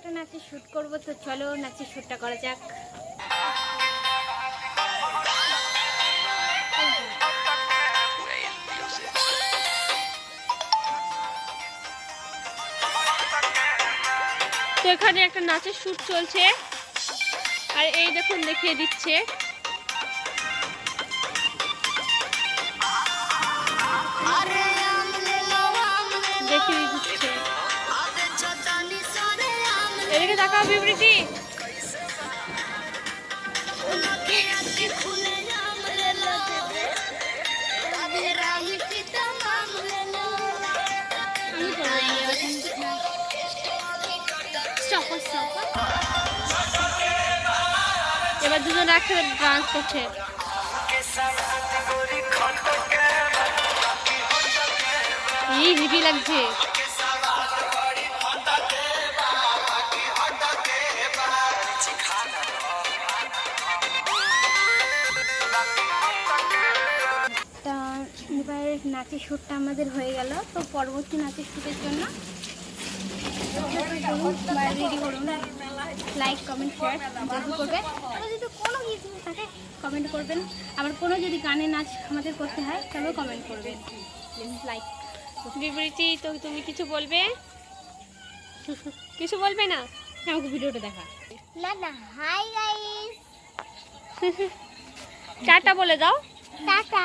একটা নাচের শ্যুট করবো, তো চলো নাচের শ্যুটটা করা যাক। তো এখানে একটা নাচের শ্যুট চলছে, আর এই দেখুন দেখিয়ে দিচ্ছে। দেখিয়ে দিচ্ছে, এদিকে তাকাও বিবৃতি। এবার দুজন একসাথে ডান্স করছে। এই হেভি লাগছে। তা এবার নাচের শ্যুটটা আমাদের হয়ে গেল। তো পরবর্তী নাচের শ্যুটের জন্য রেডি করুন, লাইক কমেন্ট শেয়ার যেহেতু করবেন। আর যদি কোনো কিছু থাকে কমেন্ট করবেন, আবার কোনো যদি গানের নাচ আমাদের করতে হয় তবেও কমেন্ট করবেন। লাইক বিবৃতি, তো তুমি কিছু বলবে? কিছু বলবে না? আমাকে ভিডিওটা দেখা। না না, হাই গাইস, টাটা বলে দাও। টাটা।